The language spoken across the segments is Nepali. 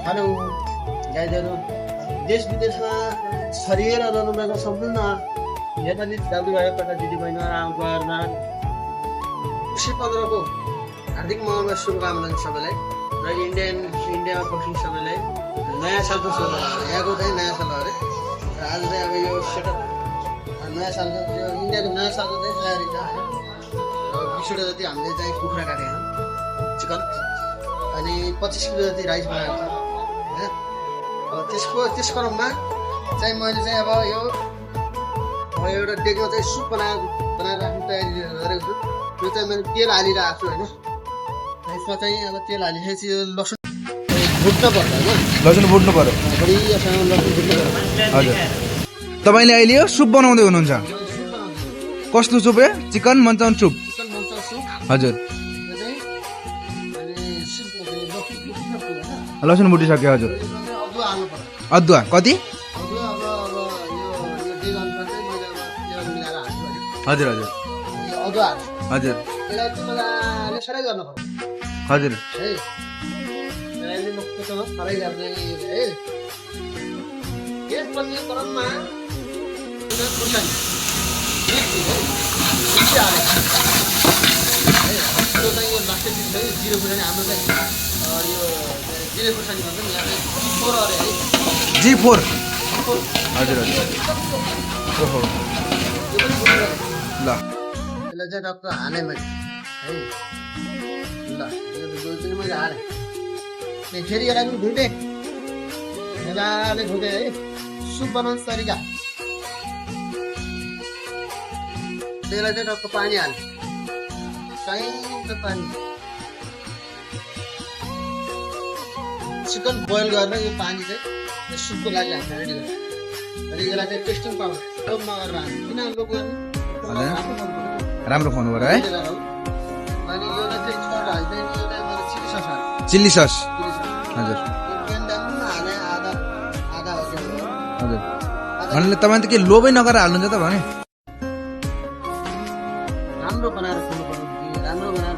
हेलो गाइजहरू, देश विदेशमा छरिएर रहनुभएको सम्पूर्ण नेपाली दाजुभाइ तथा दिदीबहिनीहरू आमाबाबुहरूमा खुसी 15 को हार्दिक मङ्गलमय शुभकामना सबैलाई र इन्डियामा बस्ने सबैलाई नयाँ सालको शुभकामना। यहाँको चाहिँ नयाँ साल हो अरे र आज चाहिँ अब यो सेटअप नयाँ सालको यो इन्डियाको नयाँ सालको चाहिँ तयारी छ होइन। र 20 वटा जति हामीले चाहिँ कुखुरा काटेको चिकन अनि 25 किलो जति राइस बनाएको छ होइन। त्यस क्रममा चाहिँ मैले चाहिँ अब यो एउटा डेकमा चाहिँ सुप बनाएर राख्ने तयारी गरेको छु। त्यो चाहिँ मैले तेल हालिरहेको छु होइन। यसमा चाहिँ अब तेल हालिसकेपछि यो लसुन भुट्नु पर्छ होइन। लसुन भुट्नु पर्यो। बढियासँग लसुन भुट्नु पर्यो। हजुर, तपाईँले अहिले यो सुप बनाउँदै हुनुहुन्छ? कस्तो सुप हो? Chicken manchow soup. Chicken manchow soup हजुर। यो चाहिँ अनि सुप होइन। लसुन भुटिसक्यो। हजुर। अदुवा हाल्नु पर्यो। अदुवा कति? अदुवा अब यो डेक अनुसार चाहिँ मैले अब यो मिलाएर हाल्छु होइन। हजुर हजुर यो अदुवा हाल्छु। हजुर यसलाई चाहिँ मजाले सराई गर्नु पर्यो हजुर है। यसलाई मजासँग सराई गर्ने है। त्यसपछि क्रममा खुर्सानी यो चाहिँ यो लास्टै चिज है। जिरो खुर्सानी हाम्रो चाहिँ यो जिरे खुर्सानी भन्छ नि यहाँ चाहिँ फोर अरे है। G4। हजुर हजुर ओहो ल यसलाई चाहिँ टक्क हालेँ मैले है। ल यो दुई पनि मैले हालेँ। फेरि यसलाई पनि भुटेँ मजाले भुटेँ है। सुप बनाउने तरिका त्यसलाई चाहिँ टक्क पानी हालेँ। चाहिन्छ पानी। चिकन बोइल गरेर यो पानी चाहिँ यो सुपको लागि हामीले रेडी गर्छ। अनि यसलाई चाहिँ टेस्टिङ पाउडर नगरेर हाल्नु किन लोको राम्रो खुवाउनु पर्यो है। अनि यो चाहिँ छोडेर हाल्दै यो चाहिँ मैले चिली सस हालेँ। Chilli sauce. चिली सस हजुर केन्डामा हालेँ आधा हो क्या हजुर। भन्नु तपाईँ त के लोभै नगरेर हाल्नुहुन्छ त भने? राम्रो बनाएर खानु पर्यो कि राम्रो बनाएर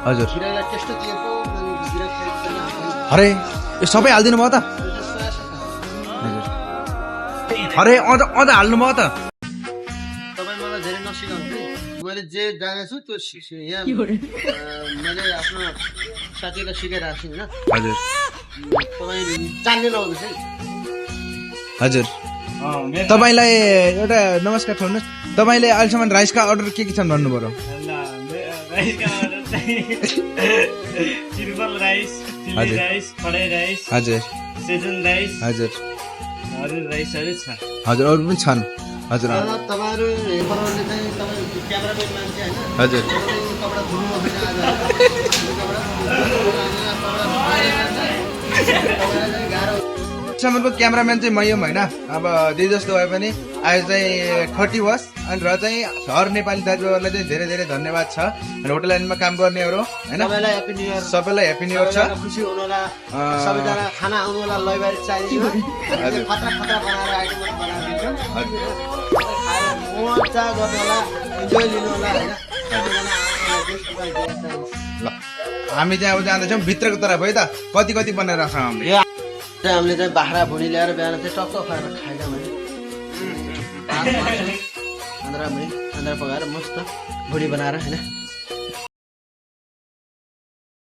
हजुर। जिरालाई टेस्ट दिएको अनि जिरा खाइदिनु हाल्नु। अरे यो सबै हालिदिनु भयो त? यो चाहिँ सोया सस हाल्नु। हजुर। अरे अझ हाल्नुभयो त? तपाईँ मलाई धेरै नसिकाउनु है। मैले जे जानेछु त्यो सिकेँ यहाँ मैले आफ्नो साथीलाई सिकाइरहेको छु होइन। हजुर तपाईँ जान्ने नहुनुहोस् है। हजुर। तपाईँलाई एउटा नमस्कार छोड्नुहोस्। तपाईँले अहिलेसम्म राइसका अर्डर के छन् भन्नु पर्यो? Simple rice, chilli rice, fry rice, हजुर सेजन राइस, हजुर अरू राइसहरू छ। हजुर अरू पनि छन्। हजुर तपाईँहरू हेर्नेहरूले चाहिँ तपाईँ क्यामेराम्यान मान्छे होइन। हजुर कपडा धुनु गाह्रो सम्मको क्यामेराम्यान चाहिँ मै होइन। अब जे जस्तो भए पनि आज चाहिँ 30 वर्ष अनि र चाहिँ हर नेपाली दाजुभाइहरूलाई चाहिँ धेरै धेरै धन्यवाद छ। अनि होटल लाइनमा काम गर्नेहरू होइन सबैलाई ह्याप्पी न्यू इयर। सबैलाई ह्याप्पी न्यू इयर छ। खुसी हुनु होला। सबैजना खाना आउनु होला। लैबारी चाहिन्छ खतरा खतरा बनाएर आइटमहरू बनाएर दिन्छौँ। खाएर मजा गर्नु होला। इन्जोय लिनु होला होइन। ल हामी चाहिँ अब जाँदैछौँ भित्रको तर्फ है त। कति कति बनाएर राख्छौँ हामीले? हामीले चाहिँ बाख्रा भुँडी ल्याएर बिहान चाहिँ टक्क खुवाएर खाएका मैले आन्द्रा पकाएर मस्त भुँडी बनाएर होइन।